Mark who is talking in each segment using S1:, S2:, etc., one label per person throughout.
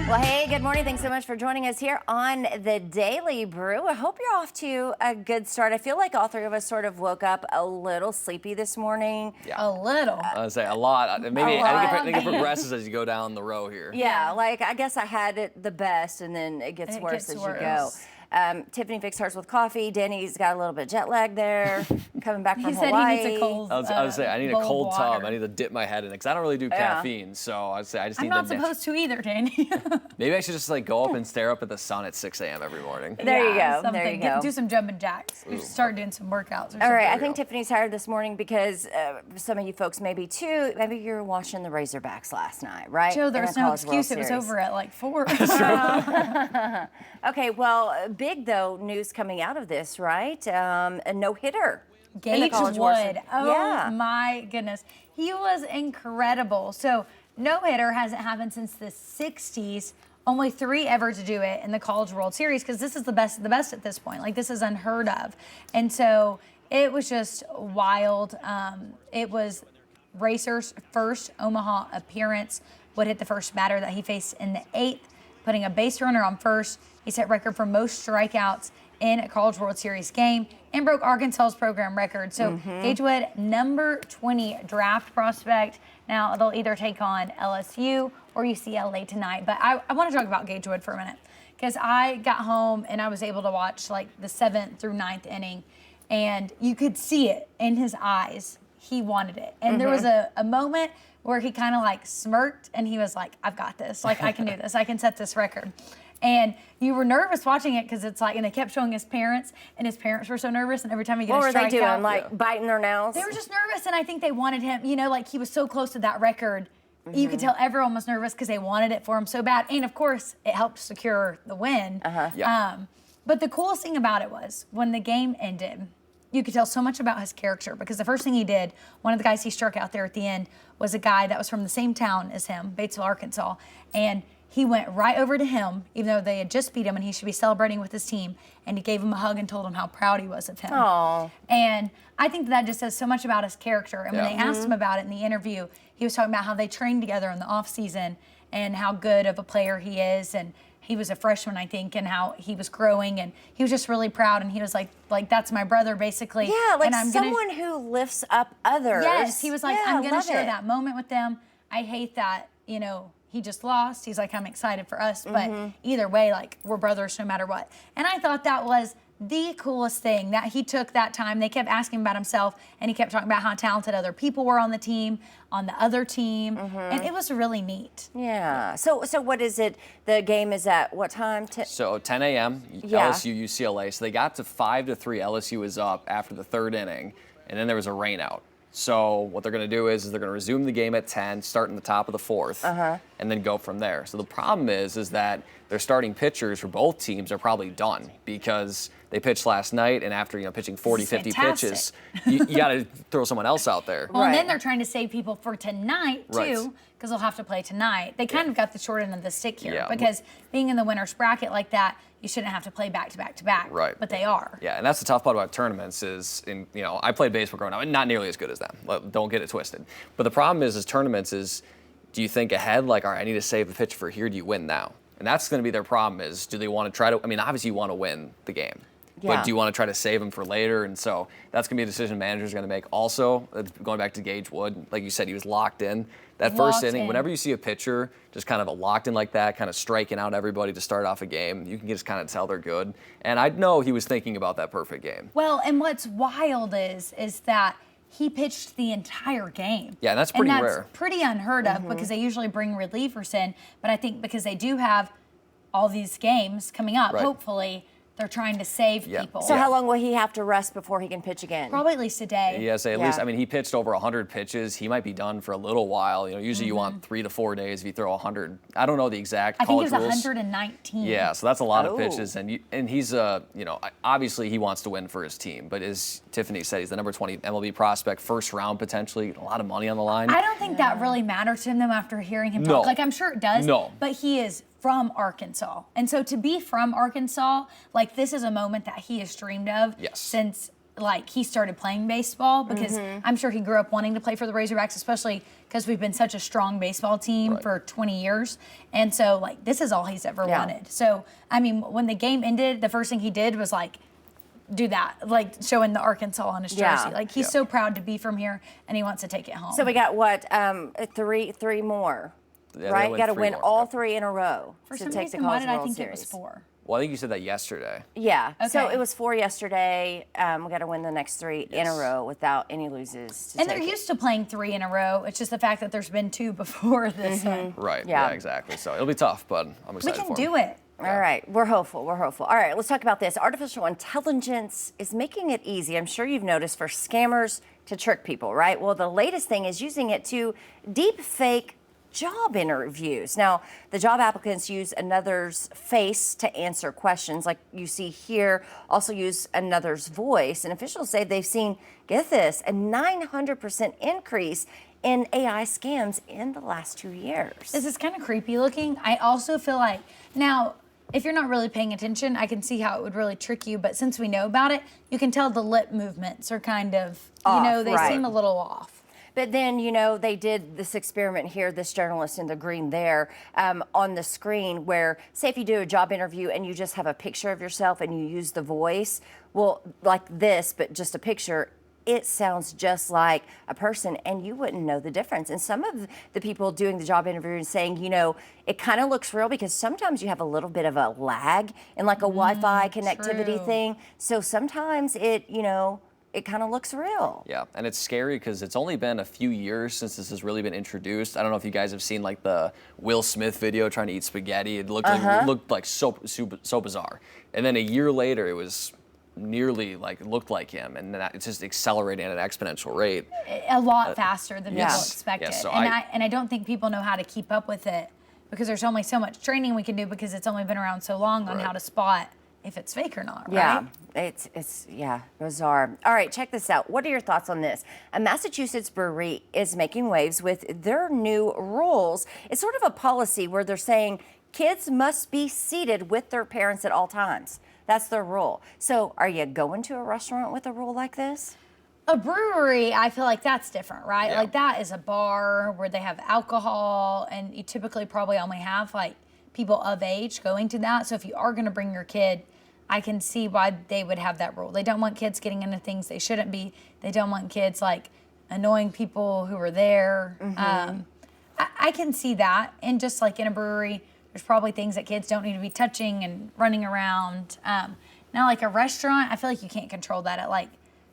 S1: Well, hey, good morning. Thanks so much for joining us here on the Daily Brew. I hope you're off to a good start. I feel like all three of us sort of woke up a little sleepy this morning.
S2: Yeah.
S3: A little.
S2: I would say a lot. Maybe I think it progresses as you go down the row here.
S1: Yeah, like I guess I had it the best, and then it gets worse as you go. Tiffany fixed hers with coffee. Danny's got a little bit of jet lag there, coming back from Hawaii.
S3: He needs a cold.
S2: I would say I need a cold
S3: water.
S2: tub. I need to dip my head in it because I don't really do caffeine. So I'd say I just need
S3: I'm
S2: to.
S3: not supposed to either, Danny.
S2: Maybe I should just like go up and stare up at the sun at 6 a.m. every morning.
S1: There you go.
S3: Something.
S1: There you go.
S3: Do some jumping jacks. We should start doing some workouts. Or
S1: All right, I
S3: something.
S1: think Tiffany's tired this morning because some of you folks maybe too. Maybe you're watching the Razorbacks last night, right?
S3: Joe,
S1: In
S3: there's
S1: the
S3: no
S1: College World
S3: excuse. It was
S1: Series.
S3: over at like 4.
S1: Okay, well, big though news coming out of this, right? A no-hitter. in the
S3: Gage
S1: College World Series.
S3: Wood. Oh
S1: Yeah.
S3: my goodness. He was incredible. So no-hitter hasn't happened since the 60s. Only 3 ever to do it in the College World Series because this is the best of the best at this point. Like this is unheard of. And so it was just wild. It was Racer's first Omaha appearance. Wood hit the first batter that he faced in the 8th, putting a base runner on first. He set record for most strikeouts in a College World Series game and broke Arkansas's program record. So Gage Wood, number 20 draft prospect. Now they'll either take on LSU or UCLA tonight. But I want to talk about Gage Wood for a minute because I got home and I was able to watch like the 7th through 9th inning, and you could see it in his eyes. He wanted it. And there was a moment where he kind of like smirked and he was like, I've got this. Like, I can do this. I can set this record. And you were nervous watching it because it's like, and they kept showing his parents, and his parents were so nervous. And every time he got
S1: What
S3: a
S1: were they doing?
S3: strikeout,
S1: Like biting their nails?
S3: they were just nervous. And I think they wanted him, you know, like he was so close to that record. You could tell everyone was nervous because they wanted it for him so bad. And of course, it helped secure the win. But the coolest thing about it was when the game ended, you could tell so much about his character because the first thing he did, one of the guys he struck out there at the end was a guy that was from the same town as him, Batesville, Arkansas. And he went right over to him, even though they had just beat him and he should be celebrating with his team. And he gave him a hug and told him how proud he was of him.
S1: Aww.
S3: And I think that just says so much about his character. And when they asked him about it in the interview, he was talking about how they trained together in the off season and how good of a player he is. And he was a freshman, I think, and how he was growing, and he was just really proud. And he was like that's my brother, basically.
S1: Yeah, like
S3: and I'm
S1: someone who lifts up others.
S3: Yes, he was like,
S1: Yeah,
S3: I'm gonna
S1: love
S3: share
S1: it.
S3: that moment with them. I hate that, you know, he just lost. He's like, I'm excited for us, but either way, like we're brothers no matter what. And I thought that was the coolest thing that he took that time. They kept asking about himself, and he kept talking about how talented other people were on the team, on the other team, and it was really neat.
S1: Yeah. So what is it? The game is at what time?
S2: So 10 a.m.
S1: Yeah.
S2: LSU UCLA. So they got to 5-3. LSU was up after the 3rd inning, and then there was a rain out. So what they're going to do is they're going to resume the game at 10, start in the top of the 4th, and then go from there. So the problem is that their starting pitchers for both teams are probably done because they pitched last night, and after pitching 40, 50 pitches, you got to throw someone else out there.
S3: Well, and then they're trying to save people for tonight, too,
S2: Right.
S3: because they'll have to play tonight. They kind of got the short end of the stick here
S2: Yeah.
S3: because being in the winner's bracket like that, you shouldn't have to play back to back to back.
S2: Right.
S3: But they are.
S2: Yeah, and that's the tough part about tournaments is, I played baseball growing up, and not nearly as good as them. Don't get it twisted. But the problem is tournaments is, do you think ahead, like, all right, I need to save a pitch for here, do you win now? And that's going to be their problem is, do they want to try to, obviously you want to win the game.
S1: Yeah.
S2: But do you want to try to save them for later? And so that's going to be a decision managers going to make. Also, going back to Gage Wood, like you said, he was locked in. That first inning, whenever you see a pitcher just kind of locked in like that, kind of striking out everybody to start off a game, you can just kind of tell they're good. And I know he was thinking about that perfect game.
S3: Well, and what's wild is that he pitched the entire game.
S2: Yeah, that's pretty rare.
S3: That's pretty unheard of because they usually bring relievers in. But I think because they do have all these games coming up, hopefully, they're trying to save people.
S1: So how long will he have to rest before he can pitch again?
S3: Probably at least a day.
S2: Yes, at least. He pitched over 100 pitches. He might be done for a little while. Usually you want 3 to 4 days if you throw 100. I don't know the exact college rules.
S3: I think it was 119.
S2: Yeah, so that's a lot of pitches. And he's, obviously he wants to win for his team. But as Tiffany said, he's the number 20 MLB prospect, first round potentially, a lot of money on the line.
S3: I don't think that really matters to him, though, after hearing him talk. Like, I'm sure it does.
S2: No.
S3: But he is from Arkansas. And so to be from Arkansas, like, this is a moment that he has dreamed of since like he started playing baseball, because I'm sure he grew up wanting to play for the Razorbacks, especially because we've been such a strong baseball team for 20 years. And so like this is all he's ever wanted. So I mean, when the game ended, the first thing he did was like do that, like showing the Arkansas on his jersey. Like he's so proud to be from here and he wants to take it home.
S1: So we got what, three more, right? Got to win all 3 in a row
S3: For
S1: to
S3: some
S1: take the
S3: reason, why
S1: College
S3: did I
S1: World
S3: think
S1: Series.
S3: it was 4?
S2: Well, I think you said that yesterday.
S1: Yeah. So
S3: Okay.
S1: it was 4 yesterday. We got to win the next 3 in a row without any loses. To
S3: And
S1: take
S3: they're
S1: it.
S3: used to playing 3 in a row. It's just the fact that there's been 2 before this one.
S2: Right.
S1: Yeah.
S2: Yeah, exactly. So it'll be tough, but I'm
S3: We
S2: excited
S3: can
S2: for
S3: do
S2: him.
S3: it.
S1: All right, we're hopeful. We're hopeful. All right, let's talk about this. Artificial intelligence is making it easy, I'm sure you've noticed, for scammers to trick people, right? Well, the latest thing is using it to deep fake job interviews. Now, the job applicants use another's face to answer questions, like you see here, also use another's voice. And officials say they've seen, get this, a 900% increase in AI scams in the last 2 years.
S3: This is kind of creepy looking. I also feel like, now, if you're not really paying attention, I can see how it would really trick you. But since we know about it, you can tell the lip movements are kind of,
S1: Off,
S3: you know, they
S1: right.
S3: seem a little off.
S1: But then, you know, they did this experiment here, this journalist in the green there, on the screen where, say if you do a job interview and you just have a picture of yourself and you use the voice, well, like this, but just a picture, it sounds just like a person and you wouldn't know the difference. And some of the people doing the job interview and saying, you know, it kind of looks real because sometimes you have a little bit of a lag in like a Wi-Fi connectivity
S3: true.
S1: thing. So sometimes it, you know, it kind of looks real.
S2: Yeah, and it's scary because it's only been a few years since this has really been introduced. I don't know if you guys have seen like the Will Smith video trying to eat spaghetti. It looked like so bizarre. And then a year later, it was nearly like looked like him, and it's just accelerating at an exponential rate.
S3: A lot faster than people
S1: yes.
S3: expected.
S2: Yes, so
S3: and I don't think people know how to keep up with it because there's only so much training we can do because it's only been around so long on how to spot if it's fake or not,
S1: Yeah,
S3: right?
S1: it's bizarre. All right, check this out. What are your thoughts on this? A Massachusetts brewery is making waves with their new rules. It's sort of a policy where they're saying kids must be seated with their parents at all times. That's their rule. So are you going to a restaurant with a rule like this?
S3: A brewery, I feel like that's different, right?
S2: Yeah.
S3: Like that is a bar where they have alcohol and you typically probably only have like people of age going to that. So if you are going to bring your kid, I can see why they would have that rule. They don't want kids getting into things they shouldn't be. They don't want kids like annoying people who are there. I can see that. And just like in a brewery, there's probably things that kids don't need to be touching and running around. Now, like a restaurant, I feel like you can't control that at like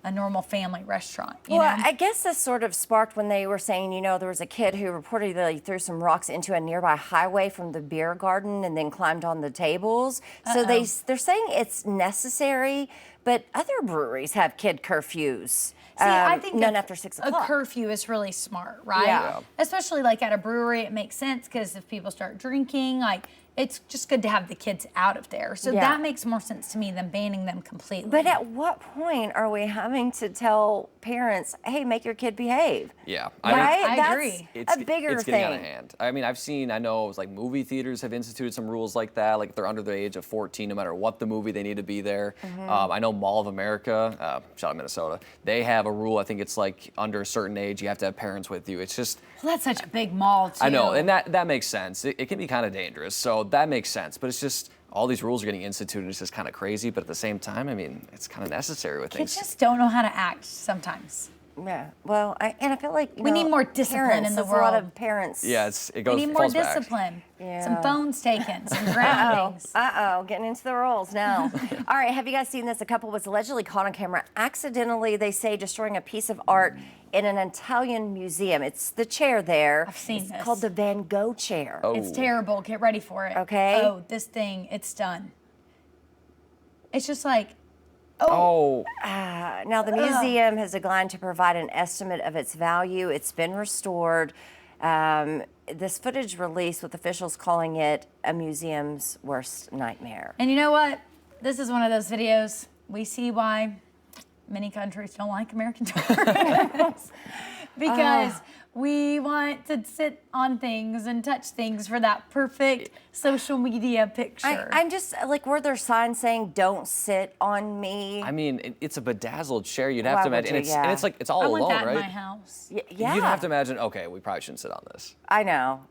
S3: a normal family restaurant. You
S1: Well,
S3: know?
S1: I guess this sort of sparked when they were saying, you know, there was a kid who reportedly threw some rocks into a nearby highway from the beer garden and then climbed on the tables. So they're saying it's necessary, but other breweries have kid curfews.
S3: See, I think
S1: none after 6 o'clock.
S3: A curfew is really smart, right?
S1: Yeah.
S3: Especially like at a brewery, it makes sense because if people start drinking, like it's just good to have the kids out of there. So
S1: Yeah.
S3: that makes more sense to me than banning them completely.
S1: But at what point are we having to tell parents, hey, make your kid behave?
S2: Yeah,
S1: Right?
S3: I
S1: That's
S3: agree.
S1: a bigger
S2: it's
S1: thing.
S2: getting out of hand. I mean, I know it was like movie theaters have instituted some rules like that. Like if they're under the age of 14, no matter what the movie, they need to be there. I know Mall of America, shout out Minnesota, they have a rule. I think it's like under a certain age, you have to have parents with you. It's just,
S3: Well, that's such a big mall, too.
S2: I know, and that makes sense. It can be kind of dangerous, so that makes sense. But it's just, all these rules are getting instituted. It's just kind of crazy, but at the same time, I mean, it's kind of necessary with
S3: Kids
S2: things.
S3: just don't know how to act sometimes.
S1: Yeah. Well, I feel like
S3: We need more discipline
S1: parents,
S3: in the
S1: there's a lot
S3: world.
S1: of parents.
S2: Yeah, it goes.
S3: We need more
S2: falls back.
S3: discipline.
S1: Yeah.
S3: Some phones taken, some groundings.
S1: Getting into the roles now. All right, have you guys seen this? A couple was allegedly caught on camera accidentally, they say, destroying a piece of art in an Italian museum. It's the chair there.
S3: I've seen
S1: it's
S3: this.
S1: called the Van Gogh chair.
S2: Oh.
S3: It's terrible. Get ready for it.
S1: Okay.
S3: Oh, this thing, it's done. It's just like,
S2: Oh,
S1: Now, the museum has declined to provide an estimate of its value. It's been restored. This footage released with officials calling it a museum's worst nightmare.
S3: and you know what? This is one of those videos. We see why many countries don't like American tourists. because we want to sit on things and touch things for that perfect social media picture.
S1: I'm just like, were there signs saying "Don't sit on me"?
S2: I mean, it's a bedazzled chair. You'd have
S1: Why
S2: to
S1: would
S2: imagine,
S1: you?
S2: and it's like it's all
S3: I want
S2: alone,
S3: that
S2: right?
S3: in my house.
S1: Yeah,
S2: You'd have to imagine. Okay, we probably shouldn't sit on this.
S1: I know.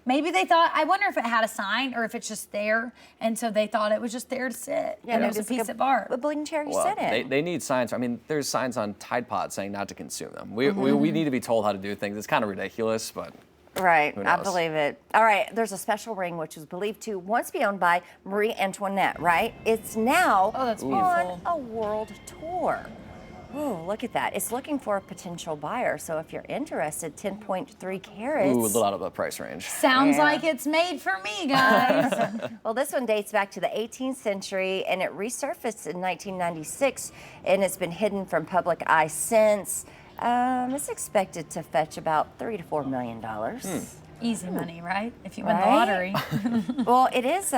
S3: Maybe they thought, I wonder if it had a sign or if it's just there, and so they thought it was just there to sit.
S1: Yeah,
S3: and it
S1: maybe
S3: was a
S1: it's like
S3: piece of art.
S1: a bling chair you
S2: Well,
S1: sit in.
S2: they need signs. I mean, there's signs on Tide Pods saying not to consume them. We need to be told how to do things. It's kind of ridiculous, but
S1: Right,
S2: who
S1: I
S2: knows?
S1: believe it. All right, there's a special ring which was believed to once be owned by Marie Antoinette, right? It's now
S3: that's
S1: on
S3: beautiful.
S1: a world tour. Ooh, look at that. It's looking for a potential buyer. So if you're interested, 10.3 carats.
S2: ooh, a little out of the price range.
S3: Sounds
S1: Yeah.
S3: like it's made for me, guys.
S1: Well, this one dates back to the 18th century and it resurfaced in 1996 and it's been hidden from public eye since. It's expected to fetch about $3 to $4 million.
S3: Easy money, right? If you win the
S1: Right?
S3: lottery.
S1: Well, it is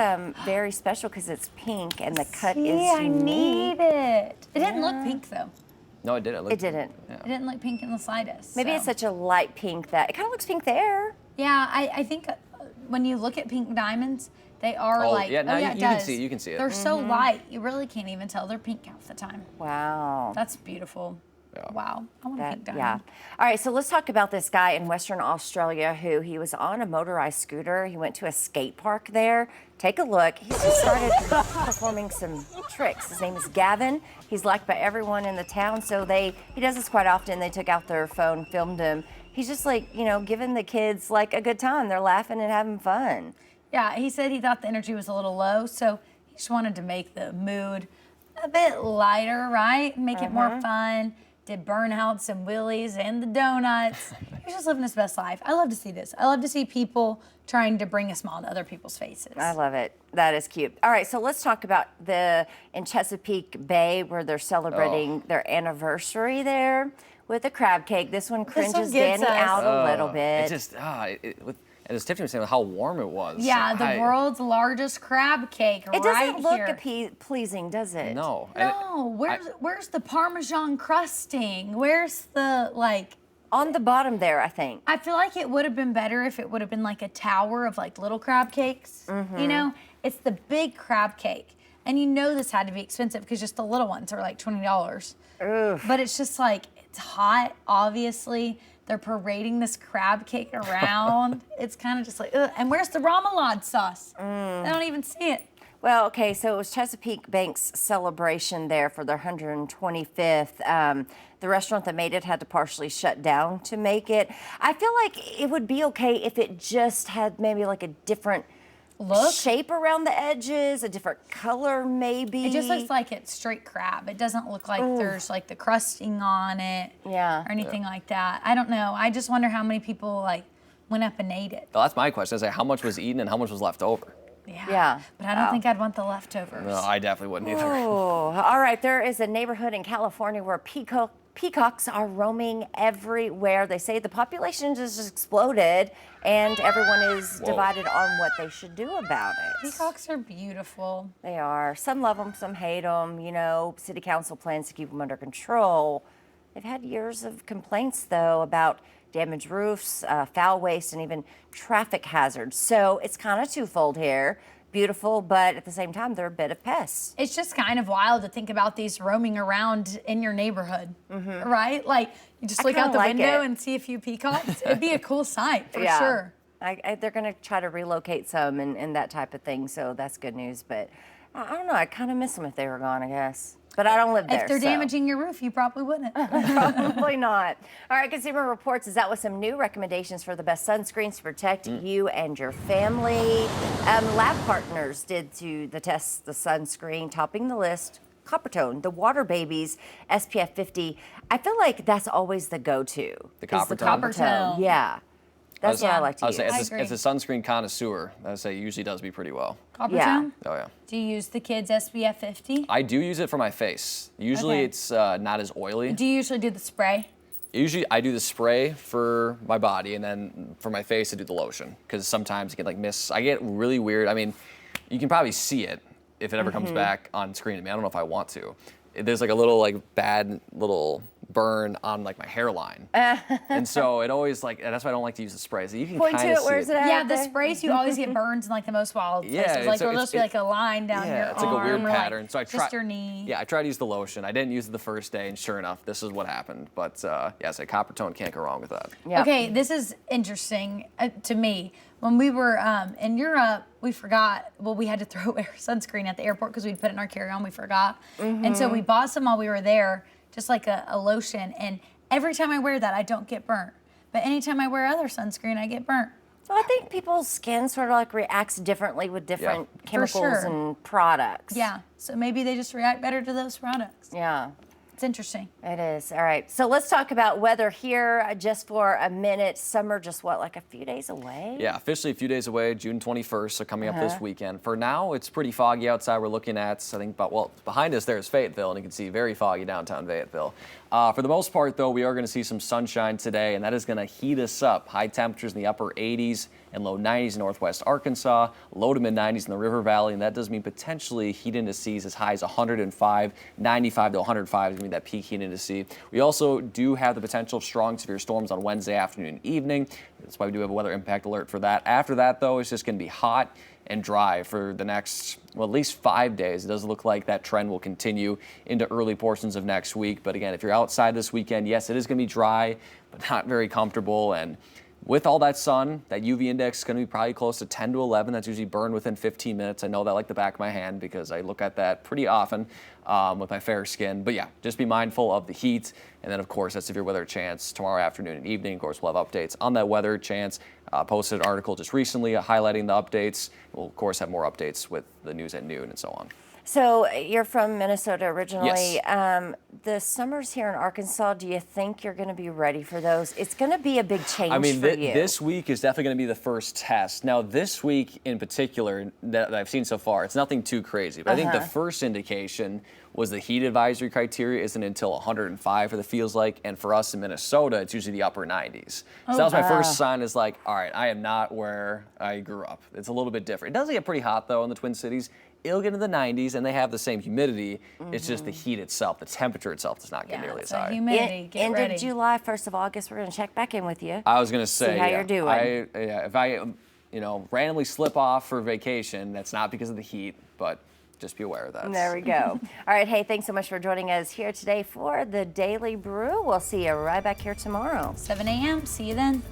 S1: very special because it's pink and the cut is
S3: I
S1: unique.
S3: need it. It didn't look pink though.
S2: No, it didn't.
S1: It didn't.
S3: It didn't look pink in the slightest.
S1: Maybe
S3: so.
S1: it's such a light pink that it kind of looks pink there.
S3: Yeah, I think when you look at pink diamonds, they are
S2: Oh,
S3: like,
S2: yeah, now
S3: oh
S2: you-
S3: yeah, it
S2: you can
S3: does.
S2: see it, you can see it.
S3: They're so light, you really can't even tell they're pink half the time.
S1: Wow.
S3: That's beautiful.
S2: Yeah.
S3: Wow, I want a pink
S1: Yeah.
S3: diamond.
S1: All right, so let's talk about this guy in Western Australia who he was on a motorized scooter. He went to a skate park there. Take a look. He's just started performing some tricks. His name is Gavin. He's liked by everyone in the town, so he does this quite often. They took out their phone, filmed him. He's just like, giving the kids like a good time. They're laughing and having fun.
S3: Yeah, he said he thought the energy was a little low, so he just wanted to make the mood a bit lighter, right? Make it more fun. Did burnouts and wheelies and the donuts. He's just living his best life. I love to see this. I love to see people trying to bring a smile to other people's faces.
S1: I love it. That is cute. All right, so let's talk about in Chesapeake Bay where they're celebrating their anniversary there with a crab cake. This one cringes
S3: gets
S1: Danny
S3: us.
S1: out a little bit.
S2: It just and as Tiffany was saying, how warm it was.
S3: Yeah, the world's largest crab cake
S1: It
S3: right
S1: doesn't look
S3: here.
S1: pleasing, does it?
S2: No.
S3: No, where's the Parmesan crusting? Where's the
S1: On the bottom there, I think.
S3: I feel like it would have been better if it would have been like a tower of like little crab cakes. It's the big crab cake. And this had to be expensive because just the little ones are like $20. But it's just like, it's hot, obviously. They're parading this crab cake around. It's kind of just like, ugh. And where's the remoulade sauce? I don't even see it.
S1: Well, okay, so it was Chesapeake Bank's celebration there for their 125th. The restaurant that made it had to partially shut down to make it. I feel like it would be okay if it just had maybe like a different
S3: Look.
S1: shape around the edges, a different color maybe.
S3: It just looks like it's straight crab. It doesn't look like there's like the crusting on it
S1: Yeah.
S3: or anything like that. I don't know. I just wonder how many people like went up and ate it.
S2: Well, that's my question. Is like, how much was eaten and how much was left over?
S1: Yeah.
S3: But I don't think I'd want the leftovers.
S2: No, I definitely wouldn't either.
S1: Oh, all right. There is a neighborhood in California where peacocks are roaming everywhere. They say the population just exploded and everyone is divided on what they should do about it.
S3: Peacocks are beautiful.
S1: They are. Some love them, some hate them. City council plans to keep them under control. They've had years of complaints, though, about damaged roofs, foul waste, and even traffic hazards. So it's kind of twofold here. Beautiful, but at the same time, they're a bit of pests.
S3: It's just kind of wild to think about these roaming around in your neighborhood, right? Like you just look out
S1: kinda
S3: the
S1: like
S3: window
S1: it.
S3: and see a few peacocks. It'd be a cool sight for
S1: Yeah.
S3: sure.
S1: They're going to try to relocate some and that type of thing, so that's good news. But I don't know. I kind of miss them if they were gone, I guess. But I don't live there.
S3: If they're
S1: so.
S3: damaging your roof, you probably wouldn't.
S1: Probably not. All right, Consumer Reports is out with some new recommendations for the best sunscreens to protect you and your family. Lab partners did the sunscreen, topping the list. Coppertone, the Water Babies SPF 50. I feel like that's always the go-to.
S2: The
S1: is
S2: Coppertone?
S3: Coppertone.
S1: Yeah. That's what I like to
S2: I
S1: use.
S2: would say,
S3: I
S2: as
S3: agree.
S2: a sunscreen connoisseur, I would say it usually does me pretty well.
S3: Coppertone?
S1: Yeah.
S2: Oh, yeah.
S3: Do you use the kids SPF 50?
S2: I do use it for my face. Usually
S3: Okay.
S2: it's not as oily.
S3: Do you usually do the spray?
S2: Usually I do the spray for my body, and then for my face I do the lotion, because sometimes it can I get really weird. I mean, you can probably see it if it ever comes back on screen to me. I don't know if I want to. There's like a little bad little burn on like my hairline. And so it always like, and that's why I don't like to use the sprays. You can
S1: Point to
S2: kind
S1: it,
S2: of see
S1: where's it at?
S3: Yeah, the sprays, you always get burns in like the most wild places.
S2: Yeah,
S3: Like there'll just be like a line down your
S2: it's like a
S3: arm
S2: weird
S3: or, like,
S2: pattern. So I
S3: just your knee.
S2: Yeah, I tried to use the lotion. I didn't use it the first day, and sure enough, this is what happened. But yeah, so copper tone can't go wrong with that.
S1: Yep.
S3: Okay, this is interesting to me. When we were in Europe, we forgot, well, we had to throw away our sunscreen at the airport because we'd put it in our carry-on, we forgot. And so we bought some while we were there, just like a lotion. And every time I wear that, I don't get burnt. But anytime I wear other sunscreen, I get burnt.
S1: Well, I think people's skin sort of like reacts differently with different chemicals
S3: sure.
S1: and products.
S3: Yeah, so maybe they just react better to those products.
S1: Yeah.
S3: It's interesting.
S1: It is. All right. So let's talk about weather here just for a minute. Summer just what, like a few days away?
S2: Yeah, officially a few days away, June 21st, so coming up this weekend. For now, it's pretty foggy outside. We're looking at, I think, well, behind us there is Fayetteville, and you can see very foggy downtown Fayetteville. For the most part, though, we are going to see some sunshine today, and that is going to heat us up. High temperatures in the upper 80s and low 90s in northwest Arkansas, low to mid 90s in the River Valley, and that does mean potentially heat indices as high as 105, 95 to 105 is going to be that peak heat index. We also do have the potential of strong severe storms on Wednesday afternoon and evening. That's why we do have a weather impact alert for that. After that, though, it's just going to be hot and dry for the next, well, at least 5 days. It does look like that trend will continue into early portions of next week. But again, if you're outside this weekend, yes, it is going to be dry, but not very comfortable. And with all that sun, that UV index is going to be probably close to 10 to 11. That's usually burned within 15 minutes. I know that like the back of my hand because I look at that pretty often with my fair skin. But yeah, just be mindful of the heat. And then, of course, that severe weather chance tomorrow afternoon and evening. Of course, we'll have updates on that weather chance. Posted an article just recently highlighting the updates. We'll, of course, have more updates with the news at noon and so on.
S1: So you're from Minnesota originally.
S2: Yes.
S1: The summers here in Arkansas, do you think you're going to be ready for those? It's going to be a big change
S2: I mean,
S1: for you.
S2: this week is definitely going to be the first test. Now, this week in particular that I've seen so far, it's nothing too crazy. But I think the first indication was the heat advisory criteria isn't until 105 for the feels like. And for us in Minnesota, it's usually the upper 90s. So that was my first sign is like, all right, I am not where I grew up. It's a little bit different. It does get pretty hot, though, in the Twin Cities. It'll get into the 90s, and they have the same humidity. It's just the heat itself, the temperature itself does not get nearly as high.
S3: Humidity. Get
S1: End
S3: ready.
S1: of July, 1st of August, we're going to check back in with you.
S2: I was going to say,
S1: See how you're doing.
S2: if I randomly slip off for vacation, that's not because of the heat, but just be aware of that.
S1: There we go. All right, hey, thanks so much for joining us here today for the Daily Brew. We'll see you right back here tomorrow.
S3: 7 a.m. See you then.